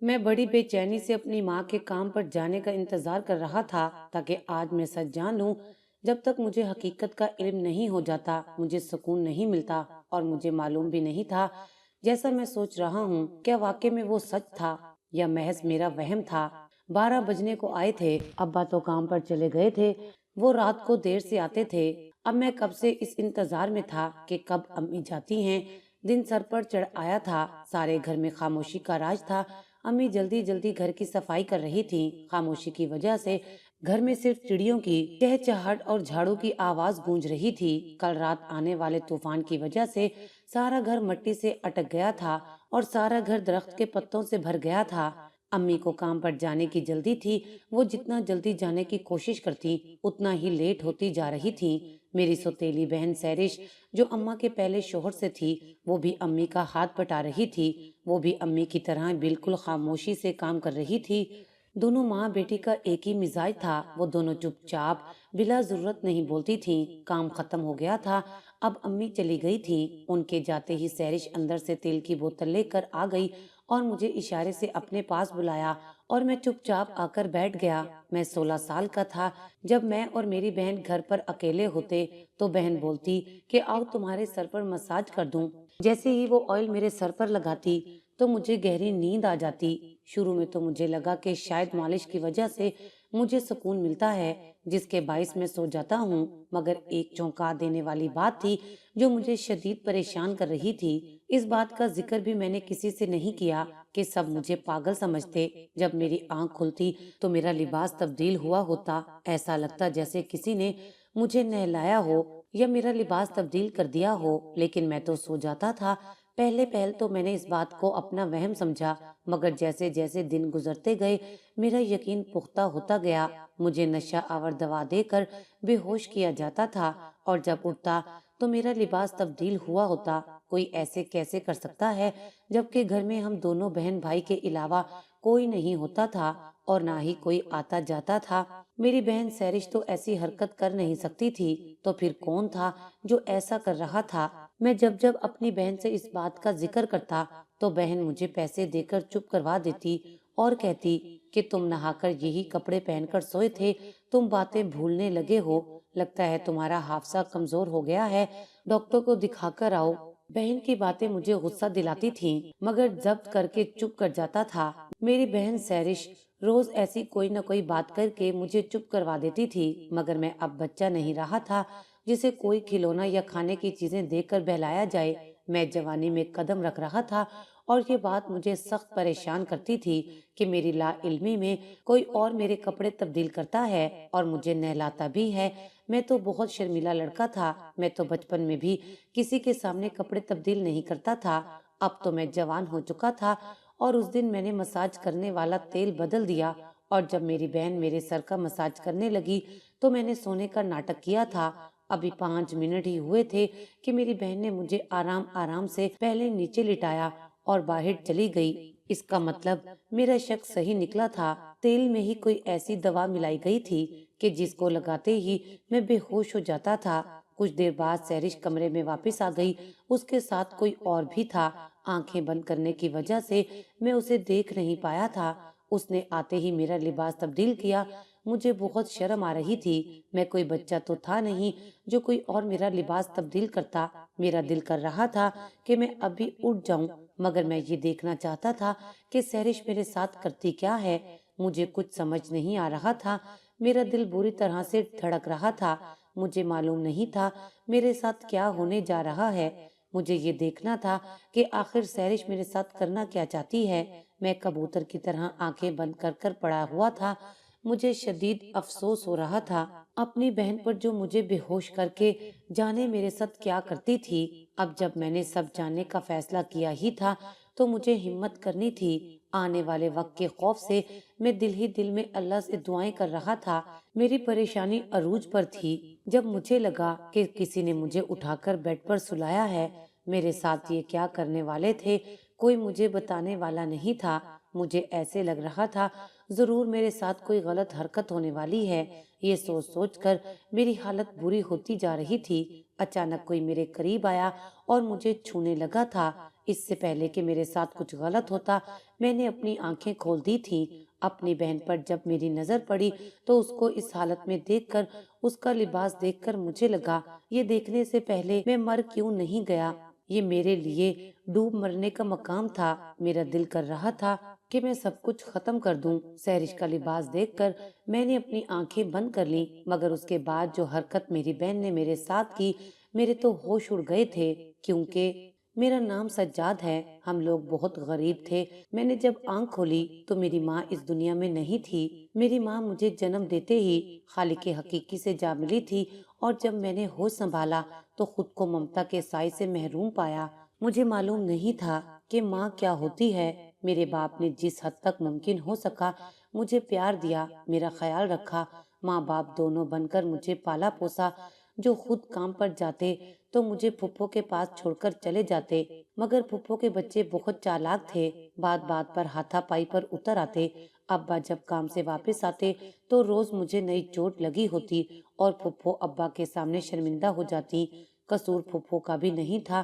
میں بڑی بے چینی سے اپنی ماں کے کام پر جانے کا انتظار کر رہا تھا تاکہ آج میں سچ جان لوں۔ جب تک مجھے حقیقت کا علم نہیں ہو جاتا مجھے سکون نہیں ملتا، اور مجھے معلوم بھی نہیں تھا جیسا میں سوچ رہا ہوں کیا واقع میں وہ سچ تھا یا محض میرا وہم تھا۔ 12 بجنے کو آئے تھے، ابا تو کام پر چلے گئے تھے، وہ رات کو دیر سے آتے تھے۔ اب میں کب سے اس انتظار میں تھا کہ کب امی جاتی ہیں۔ دن سر پر چڑھ آیا تھا، سارے گھر میں خاموشی کا راج تھا۔ امی جلدی جلدی گھر کی صفائی کر رہی تھی، خاموشی کی وجہ سے گھر میں صرف چڑیوں کی چہچہٹ اور جھاڑو کی آواز گونج رہی تھی۔ کل رات آنے والے طوفان کی وجہ سے سارا گھر مٹی سے اٹک گیا تھا اور سارا گھر درخت کے پتوں سے بھر گیا تھا۔ امی کو کام پر جانے کی جلدی تھی، وہ جتنا جلدی جانے کی کوشش کرتی اتنا ہی لیٹ ہوتی جا رہی تھی۔ میری سوتیلی بہن سیرش جو اماں کے پہلے شوہر سے تھی، وہ بھی امی کا ہاتھ بٹا رہی تھی، وہ بھی امی کی طرح بالکل خاموشی سے کام کر رہی تھی۔ دونوں ماں بیٹی کا ایک ہی مزاج تھا، وہ دونوں چپ چاپ بلا ضرورت نہیں بولتی تھیں۔ کام ختم ہو گیا تھا، اب امی چلی گئی تھی۔ ان کے جاتے ہی سیرش اندر سے تیل کی بوتل لے کر آ گئی اور مجھے اشارے سے اپنے پاس بلایا اور میں چپ چاپ آ کر بیٹھ گیا۔ میں 16 سال کا تھا جب میں اور میری بہن گھر پر اکیلے ہوتے تو بہن بولتی کہ آؤ تمہارے سر پر مساج کر دوں۔ جیسے ہی وہ آئل میرے سر پر لگاتی تو مجھے گہری نیند آ جاتی۔ شروع میں تو مجھے لگا کہ شاید مالش کی وجہ سے مجھے سکون ملتا ہے جس کے باعث میں سو جاتا ہوں، مگر ایک چونکا دینے والی بات تھی جو مجھے شدید پریشان کر رہی تھی۔ اس بات کا ذکر بھی میں نے کسی سے نہیں کیا کہ سب مجھے پاگل سمجھتے۔ جب میری آنکھ کھلتی تو میرا لباس تبدیل ہوا ہوتا، ایسا لگتا جیسے کسی نے مجھے نہلایا ہو یا میرا لباس تبدیل کر دیا ہو، لیکن میں تو سو جاتا تھا۔ پہلے تو میں نے اس بات کو اپنا وہم سمجھا، مگر جیسے جیسے دن گزرتے گئے میرا یقین پختہ ہوتا گیا۔ مجھے نشہ آور دوا دے کر بے ہوش کیا جاتا تھا اور جب اٹھتا تو میرا لباس تبدیل ہوا ہوتا۔ کوئی ایسے کیسے کر سکتا ہے جبکہ گھر میں ہم دونوں بہن بھائی کے علاوہ کوئی نہیں ہوتا تھا اور نہ ہی کوئی آتا جاتا تھا۔ میری بہن سیرش تو ایسی حرکت کر نہیں سکتی تھی، تو پھر کون تھا جو ایسا کر رہا تھا؟ میں جب اپنی بہن سے اس بات کا ذکر کرتا تو بہن مجھے پیسے دے کر چپ کروا دیتی اور کہتی کہ تم نہا کر یہی کپڑے پہن کر سوئے تھے، تم باتیں بھولنے لگے ہو، لگتا ہے تمہارا حافظہ کمزور ہو گیا ہے، ڈاکٹر کو دکھا کر آؤ۔ بہن کی باتیں مجھے غصہ دلاتی تھیں مگر ضبط کر کے چپ کر جاتا تھا۔ میری بہن سیرش روز ایسی کوئی نہ کوئی بات کر کے مجھے چپ کروا دیتی تھی، مگر میں اب بچہ نہیں رہا تھا جسے کوئی کھلونا یا کھانے کی چیزیں دے کر بہلایا جائے۔ میں جوانی میں قدم رکھ رہا تھا اور یہ بات مجھے سخت پریشان کرتی تھی کہ میری لا علمی میں کوئی اور میرے کپڑے تبدیل کرتا ہے اور مجھے نہلاتا بھی ہے۔ میں تو بہت شرمیلا لڑکا تھا، میں تو بچپن میں بھی کسی کے سامنے کپڑے تبدیل نہیں کرتا تھا۔ اب تو میں جوان ہو چکا تھا اور اس دن میں نے مساج کرنے والا تیل بدل دیا، اور جب میری بہن میرے سر کا مساج کرنے لگی تو میں نے سونے کا ناٹک کیا تھا۔ ابھی 5 منٹ ہی ہوئے تھے کہ میری بہن نے مجھے آرام آرام سے پہلے نیچے لٹایا اور باہر چلی گئی۔ اس کا مطلب میرا شک صحیح نکلا تھا، تیل میں ہی کوئی ایسی دوا ملائی گئی تھی کہ جس کو لگاتے ہی میں بے ہوش ہو جاتا تھا۔ کچھ دیر بعد سیرش کمرے میں واپس آ گئی، اس کے ساتھ کوئی اور بھی تھا۔ آنکھیں بند کرنے کی وجہ سے میں اسے دیکھ نہیں پایا تھا۔ اس نے آتے ہی میرا لباس تبدیل کیا۔ مجھے بہت شرم آ رہی تھی، میں کوئی بچہ تو تھا نہیں جو کوئی اور میرا لباس تبدیل کرتا۔ میرا دل کر رہا تھا کہ میں ابھی اٹھ جاؤں، مگر میں یہ دیکھنا چاہتا تھا کہ سیرش میرے ساتھ کرتی کیا ہے۔ مجھے کچھ سمجھ نہیں آ رہا تھا، میرا دل بری طرح سے دھڑک رہا تھا۔ مجھے معلوم نہیں تھا میرے ساتھ کیا ہونے جا رہا ہے۔ مجھے یہ دیکھنا تھا کہ آخر سیرش میرے ساتھ کرنا کیا چاہتی ہے۔ میں کبوتر کی طرح آنکھیں بند کر کر پڑا ہوا تھا۔ مجھے شدید افسوس ہو رہا تھا اپنی بہن پر جو مجھے بے ہوش کر کے جانے میرے ساتھ کیا کرتی تھی۔ اب جب میں نے سب جاننے کا فیصلہ کیا ہی تھا تو مجھے ہمت کرنی تھی۔ آنے والے وقت کے خوف سے میں دل ہی دل میں اللہ سے دعائیں کر رہا تھا۔ میری پریشانی عروج پر تھی جب مجھے لگا کہ کسی نے مجھے اٹھا کر بیڈ پر سلایا ہے۔ میرے ساتھ یہ کیا کرنے والے تھے کوئی مجھے بتانے والا نہیں تھا۔ مجھے ایسے لگ رہا تھا ضرور میرے ساتھ کوئی غلط حرکت ہونے والی ہے۔ یہ سوچ سوچ کر میری حالت بری ہوتی جا رہی تھی۔ اچانک کوئی میرے قریب آیا اور مجھے چھونے لگا تھا۔ اس سے پہلے کہ میرے ساتھ کچھ غلط ہوتا میں نے اپنی آنکھیں کھول دی تھی۔ اپنی بہن پر جب میری نظر پڑی تو اس کو اس حالت میں دیکھ کر، اس کا لباس دیکھ کر مجھے لگا یہ دیکھنے سے پہلے میں مر کیوں نہیں گیا، یہ میرے لیے ڈوب مرنے کا مقام تھا۔ میرا دل کر رہا تھا کہ میں سب کچھ ختم کر دوں۔ سحرش کا لباس دیکھ کر میں نے اپنی آنکھیں بند کر لیں، مگر اس کے بعد جو حرکت میری بہن نے میرے ساتھ کی، میرے تو ہوش اڑ گئے تھے، کیونکہ میرا نام سجاد ہے، ہم لوگ بہت غریب تھے۔ میں نے جب آنکھ کھولی تو میری ماں اس دنیا میں نہیں تھی۔ میری ماں مجھے جنم دیتے ہی خالق حقیقی سے جا ملی تھی، اور جب میں نے ہوش سنبھالا تو خود کو ممتا کے سائے سے محروم پایا۔ مجھے معلوم نہیں تھا کہ ماں کیا ہوتی ہے۔ میرے باپ نے جس حد تک ممکن ہو سکا مجھے پیار دیا، میرا خیال رکھا، ماں باپ دونوں بن کر مجھے پالا پوسا۔ جو خود کام پر جاتے تو مجھے پھپھو کے پاس چھوڑ کر چلے جاتے، مگر پھپھو کے بچے بہت چالاک تھے، بات بات پر ہاتھا پائی پر اتر آتے۔ ابا جب کام سے واپس آتے تو روز مجھے نئی چوٹ لگی ہوتی اور پھپھو ابا کے سامنے شرمندہ ہو جاتی۔ قصور پھپھو کا بھی نہیں تھا،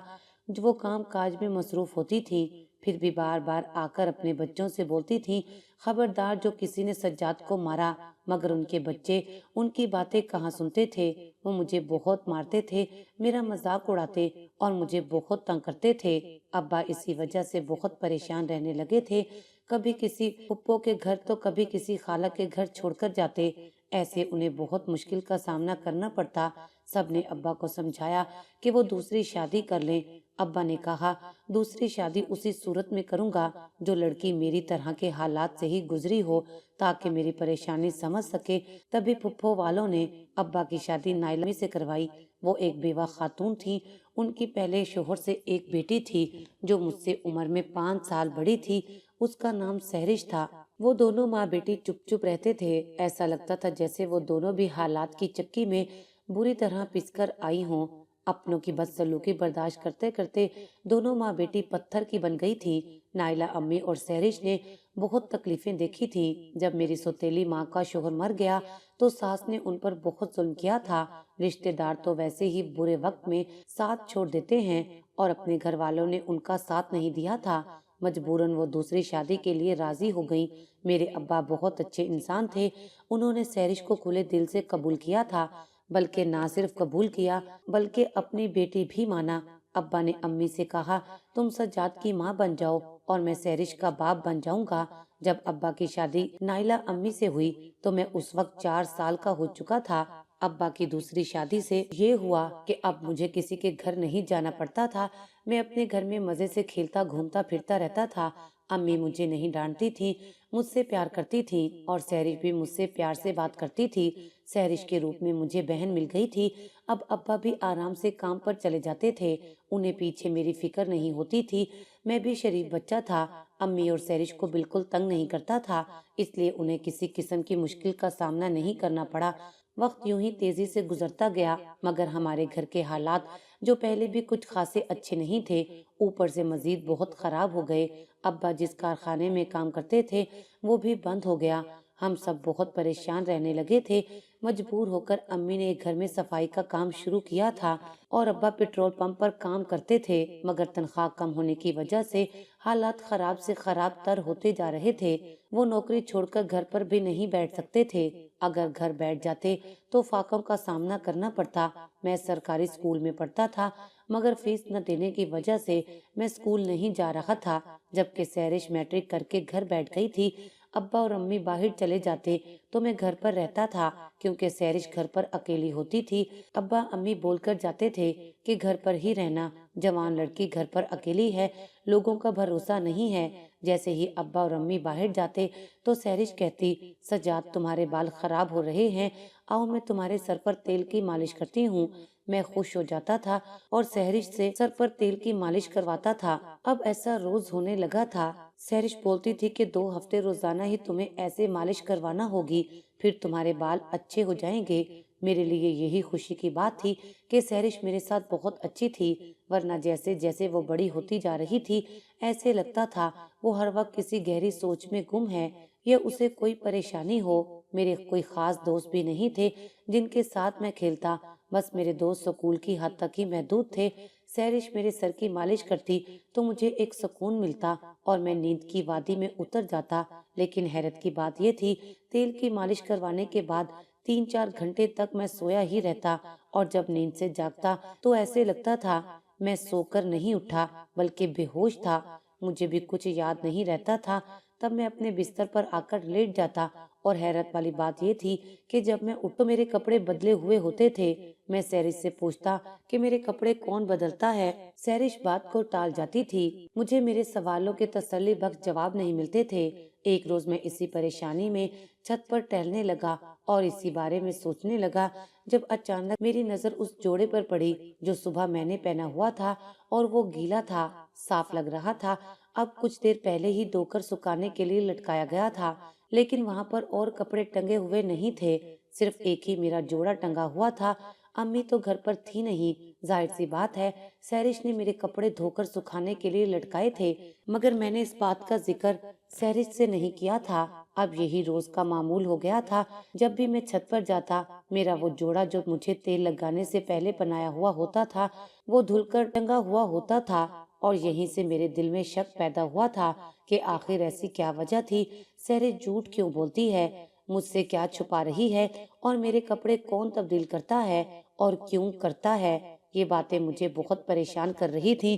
جو وہ کام کاج میں مصروف ہوتی تھی، پھر بھی بار بار آ کر اپنے بچوں سے بولتی تھی، خبردار جو کسی نے سجاد کو مارا، مگر ان کے بچے ان کی باتیں کہاں سنتے تھے۔ وہ مجھے بہت مارتے تھے، میرا مذاق اڑاتے اور مجھے بہت تنگ کرتے تھے۔ ابا اسی وجہ سے بہت پریشان رہنے لگے تھے، کبھی کسی پھپھو کے گھر تو کبھی کسی خالہ کے گھر چھوڑ کر جاتے، ایسے انہیں بہت مشکل کا سامنا کرنا پڑتا۔ سب نے ابا کو سمجھایا کہ وہ دوسری شادی کر لیں۔ ابا نے کہا دوسری شادی اسی صورت میں کروں گا جو لڑکی میری طرح کے حالات سے ہی گزری ہو، تاکہ میری پریشانی سمجھ سکے۔ تبھی پھپھو والوں نے ابا کی شادی نائلہ سے کروائی۔ وہ ایک بیوہ خاتون تھی، ان کی پہلے شوہر سے ایک بیٹی تھی جو مجھ سے عمر میں 5 سال بڑی تھی، اس کا نام سحرش تھا۔ وہ دونوں ماں بیٹی چپ چپ رہتے تھے، ایسا لگتا تھا جیسے وہ دونوں بھی حالات کی چکی میں بری طرح پس کر آئی ہوں۔ اپنوں کی بدسلوکی برداشت کرتے کرتے دونوں ماں بیٹی پتھر کی بن گئی تھی۔ نائلہ امی اور سحرش نے بہت تکلیفیں دیکھی تھیں۔ جب میری سوتیلی ماں کا شوہر مر گیا تو ساس نے ان پر بہت ظلم کیا تھا۔ رشتے دار تو ویسے ہی برے وقت میں ساتھ چھوڑ دیتے ہیں، اور اپنے گھر والوں نے ان کا ساتھ نہیں دیا تھا۔ مجبوراً وہ دوسری شادی کے لیے راضی ہو گئیں۔ میرے ابا بہت اچھے انسان تھے، انہوں نے سحرش کو کھلے دل سے قبول کیا تھا، بلکہ نہ صرف قبول کیا بلکہ اپنی بیٹی بھی مانا۔ ابا نے امی سے کہا تم سجاد کی ماں بن جاؤ اور میں سحرش کا باپ بن جاؤں گا۔ جب ابا کی شادی نائلہ امی سے ہوئی تو میں اس وقت 4 سال کا ہو چکا تھا۔ ابا کی دوسری شادی سے یہ ہوا کہ اب مجھے کسی کے گھر نہیں جانا پڑتا تھا، میں اپنے گھر میں مزے سے کھیلتا گھومتا پھرتا رہتا تھا۔ امی مجھے نہیں ڈانٹتی تھی، مجھ سے پیار کرتی تھی، اور سحرش بھی مجھ سے پیار سے بات کرتی تھی۔ سحرش کے روپ میں مجھے بہن مل گئی تھی۔ اب ابا بھی آرام سے کام پر چلے جاتے تھے، انہیں پیچھے میری فکر نہیں ہوتی تھی۔ میں بھی شریف بچہ تھا، امی اور سحرش کو بالکل تنگ نہیں کرتا تھا، اس لیے انہیں کسی قسم کی مشکل کا سامنا نہیں کرنا پڑا۔ وقت یوں ہی تیزی سے گزرتا گیا، مگر ہمارے گھر کے حالات جو پہلے بھی کچھ خاصے اچھے نہیں تھے، اوپر سے مزید بہت خراب ہو گئے۔ ابا جس کارخانے میں کام کرتے تھے وہ بھی بند ہو گیا۔ ہم سب بہت پریشان رہنے لگے تھے۔ مجبور ہو کر امی نے ایک گھر میں صفائی کا کام شروع کیا تھا، اور ابا پیٹرول پمپ پر کام کرتے تھے، مگر تنخواہ کم ہونے کی وجہ سے حالات خراب سے خراب تر ہوتے جا رہے تھے۔ وہ نوکری چھوڑ کر گھر پر بھی نہیں بیٹھ سکتے تھے، اگر گھر بیٹھ جاتے تو فاقوں کا سامنا کرنا پڑتا۔ میں سرکاری اسکول میں پڑھتا تھا، مگر فیس نہ دینے کی وجہ سے میں اسکول نہیں جا رہا تھا۔ جبکہ سحرش میٹرک کر کے گھر بیٹھ گئی تھی، ابا اور امی باہر چلے جاتے تو میں گھر پر رہتا تھا، کیونکہ سحرش گھر پر اکیلی ہوتی تھی۔ ابا امی بول کر جاتے تھے کہ گھر پر ہی رہنا، جوان لڑکی گھر پر اکیلی ہے، لوگوں کا بھروسہ نہیں ہے۔ جیسے ہی ابا اور امی باہر جاتے تو سحرش کہتی سجاد تمہارے بال خراب ہو رہے ہیں، آؤ میں تمہارے سر پر تیل کی مالش کرتی ہوں۔ میں خوش ہو جاتا تھا اور سحرش سے سر پر تیل کی مالش کرواتا تھا۔ اب ایسا روز ہونے لگا تھا۔ سحرش بولتی تھی کہ 2 ہفتے روزانہ ہی تمہیں ایسے مالش کروانا ہوگی، پھر تمہارے بال اچھے ہو جائیں گے۔ میرے لیے یہی خوشی کی بات تھی کہ سحرش میرے ساتھ بہت اچھی تھی، ورنہ جیسے جیسے وہ بڑی ہوتی جا رہی تھی ایسے لگتا تھا وہ ہر وقت کسی گہری سوچ میں گم ہے یا اسے کوئی پریشانی ہو۔ میرے کوئی خاص دوست بھی نہیں تھے جن کے ساتھ میں کھیلتا، بس میرے دوست سکول کی حد تک ہی محدود تھے۔ سہرش میرے سر کی مالش کرتی تو مجھے ایک سکون ملتا اور میں نیند کی وادی میں اتر جاتا، لیکن حیرت کی بات یہ تھی تیل کی مالش کروانے کے بعد 3-4 گھنٹے تک میں سویا ہی رہتا، اور جب نیند سے جاگتا تو ایسے لگتا تھا میں سو کر نہیں اٹھا بلکہ بے ہوش تھا، مجھے بھی کچھ یاد نہیں رہتا تھا۔ تب میں اپنے بستر پر آ کر لیٹ جاتا، اور حیرت والی بات یہ تھی کہ جب میں اٹھو میرے کپڑے بدلے ہوئے ہوتے تھے۔ میں سہرش سے پوچھتا کہ میرے کپڑے کون بدلتا ہے، سہرش بات کو ٹال جاتی تھی، مجھے میرے سوالوں کے تسلی بخش جواب نہیں ملتے تھے۔ ایک روز میں اسی پریشانی میں چھت پر ٹہلنے لگا اور اسی بارے میں سوچنے لگا جب اچانک میری نظر اس جوڑے پر پڑی جو صبح میں نے پہنا ہوا تھا، اور وہ گیلا تھا، صاف لگ رہا تھا، اب کچھ دیر پہلے ہی دھو کر سکھانے کے لیے لٹکایا گیا تھا، لیکن وہاں پر اور کپڑے ٹنگے ہوئے نہیں تھے، صرف ایک ہی میرا جوڑا ٹنگا ہوا تھا۔ امی تو گھر پر تھی نہیں، ظاہر سی بات ہے سہرش نے میرے کپڑے دھو کر سکھانے کے لیے لٹکائے تھے، مگر میں نے اس بات کا ذکر سہرش سے نہیں کیا تھا۔ اب یہی روز کا معمول ہو گیا تھا، جب بھی میں چھت پر جاتا میرا وہ جوڑا جو مجھے تیل لگانے سے پہلے بنایا ہوا ہوتا تھا وہ دھل کر ٹنگا ہوا ہوتا تھا، اور یہیں سے میرے دل میں شک پیدا ہوا تھا کہ آخر ایسی کیا وجہ تھی، سہرش جھوٹ کیوں بولتی ہے، مجھ سے کیا چھپا رہی ہے، اور میرے کپڑے کون تبدیل کرتا ہے اور کیوں کرتا ہے۔ یہ باتیں مجھے بہت پریشان کر رہی تھی۔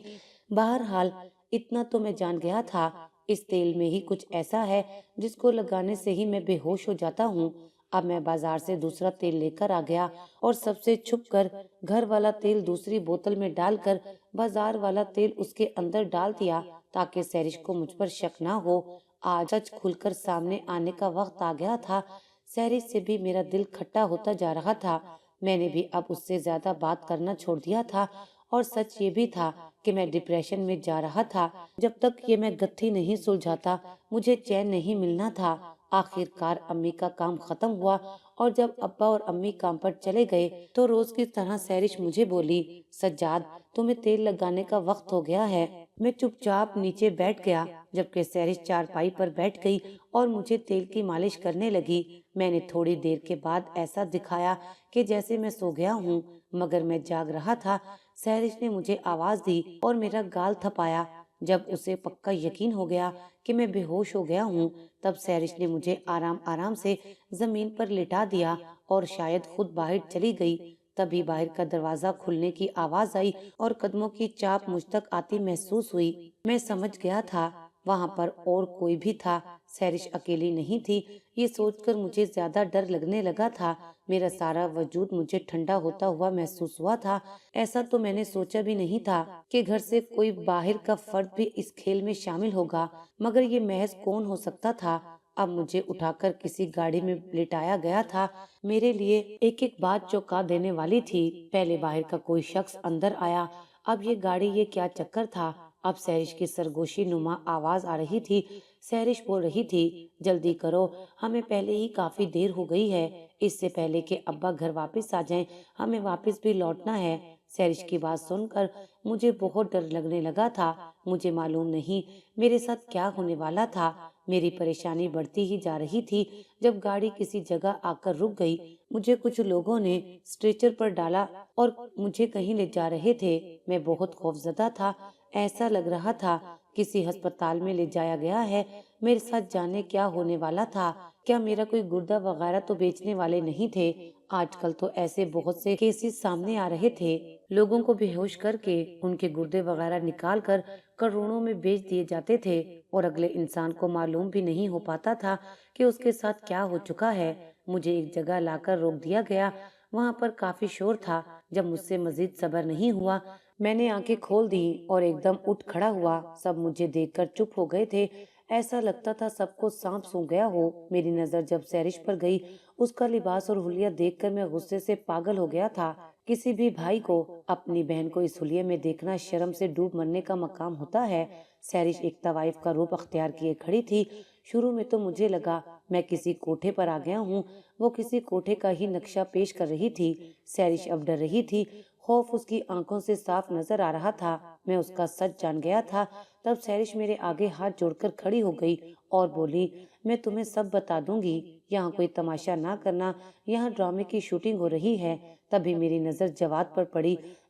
بہرحال اتنا تو میں جان گیا تھا اس تیل میں ہی کچھ ایسا ہے جس کو لگانے سے ہی میں بے ہوش ہو جاتا ہوں۔ اب میں بازار سے دوسرا تیل لے کر آ گیا اور سب سے چھپ کر گھر والا تیل دوسری بوتل میں ڈال کر بازار والا تیل اس کے اندر ڈال دیا تاکہ سہرش کو مجھ پر شک نہ ہو۔ آج سچ کھل کر سامنے آنے کا وقت آ گیا تھا۔ سہرش سے بھی میرا دل کھٹا ہوتا جا رہا تھا، میں نے بھی اب اس سے زیادہ بات کرنا چھوڑ دیا تھا، اور سچ یہ بھی تھا کہ میں ڈپریشن میں جا رہا تھا۔ جب تک یہ میں گتھی نہیں سلجھاتا مجھے چین نہیں ملنا تھا۔ آخر کار امی کا کام ختم ہوا، اور جب ابا اور امی کام پر چلے گئے تو روز کی طرح سہرش مجھے بولی، سجاد تمہیں تیل لگانے کا وقت ہو گیا ہے۔ میں چپ چاپ نیچے بیٹھ گیا جبکہ سہرش چارپائی پر بیٹھ گئی اور مجھے تیل کی مالش کرنے لگی۔ میں نے تھوڑی دیر کے بعد ایسا دکھایا کہ جیسے میں سو گیا ہوں، مگر میں جاگ رہا تھا۔ سہرش نے مجھے آواز دی اور میرا گال تھپایا۔ جب اسے پکا یقین ہو گیا کہ میں بے ہوش ہو گیا ہوں تب سہرش نے مجھے آرام آرام سے زمین پر لٹا دیا اور شاید خود باہر چلی گئی۔ تبھی باہر کا دروازہ کھلنے کی آواز آئی اور قدموں کی چاپ مجھ تک آتی محسوس ہوئی۔ میں سمجھ گیا تھا وہاں پر اور کوئی بھی تھا، سہرش اکیلی نہیں تھی۔ یہ سوچ کر مجھے زیادہ ڈر لگنے لگا تھا، میرا سارا وجود مجھے ٹھنڈا ہوتا ہوا محسوس ہوا تھا۔ ایسا تو میں نے سوچا بھی نہیں تھا کہ گھر سے کوئی باہر کا فرد بھی اس کھیل میں شامل ہوگا، مگر یہ محض کون ہو سکتا تھا؟ اب مجھے اٹھا کر کسی گاڑی میں لٹایا گیا تھا۔ میرے لیے ایک ایک بات چونکا دینے والی تھی۔ پہلے باہر کا کوئی شخص اندر آیا، اب یہ گاڑی، یہ کیا چکر تھا؟ اب سہرش کی سرگوشی نما آواز آ رہی تھی۔ سہرش بول رہی تھی، جلدی کرو، ہمیں پہلے ہی کافی دیر ہو گئی ہے، اس سے پہلے کہ ابا گھر واپس آ جائیں ہمیں واپس بھی لوٹنا ہے۔ سہرش کی بات سن کر مجھے بہت ڈر لگنے لگا تھا۔ مجھے معلوم نہیں میرے ساتھ کیا ہونے والا تھا، میری پریشانی بڑھتی ہی جا رہی تھی۔ جب گاڑی کسی جگہ آ کر رک گئی مجھے کچھ لوگوں نے اسٹریچر پر ڈالا اور مجھے کہیں لے جا رہے تھے۔ میں بہت خوفزدہ تھا، ایسا لگ رہا تھا کسی ہسپتال میں لے جایا گیا ہے۔ میرے ساتھ جانے کیا ہونے والا تھا، کیا میرا کوئی گردہ وغیرہ تو بیچنے والے نہیں تھے؟ آج کل تو ایسے بہت سے کیسز سامنے آ رہے تھے، لوگوں کو بے ہوش کر کے ان کے گردے وغیرہ نکال کر کروڑوں میں بیچ دیے جاتے تھے، اور اگلے انسان کو معلوم بھی نہیں ہو پاتا تھا کہ اس کے ساتھ کیا ہو چکا ہے۔ مجھے ایک جگہ لا کر روک دیا گیا، وہاں پر کافی شور تھا۔ جب مجھ سے مزید صبر نہیں ہوا میں نے آنکھیں کھول دی اور ایک دم اٹھ کھڑا ہوا۔ سب مجھے دیکھ کر چپ ہو گئے تھے، ایسا لگتا تھا سب کو سانپ سونگھ گیا ہو۔ میری نظر جب سہرش پر گئی، اس کا لباس اور حلیہ دیکھ کر میں غصے سے پاگل ہو گیا تھا۔ کسی بھی بھائی کو اپنی بہن کو اس حلیے میں دیکھنا شرم سے ڈوب مرنے کا مقام ہوتا ہے۔ سہرش ایک طوائف کا روپ اختیار کیے کھڑی تھی۔ شروع میں تو مجھے لگا میں کسی کوٹھے پر آ گیا ہوں، وہ کسی کوٹھے کا ہی نقشہ پیش کر رہی تھی۔ سہرش اب ڈر رہی تھی، خوف اس کی آنکھوں سے صاف نظر آ رہا تھا۔ میں اس کا سچ جان گیا تھا۔ تب سہرش میرے آگے ہاتھ جوڑ کر کھڑی ہو گئی اور بولی، میں تمہیں سب بتا دوں گی، یہاں کوئی تماشا نہ کرنا، یہاں ڈرامے کی شوٹنگ ہو رہی ہے۔ تبھی میری نظر جواد پر پڑی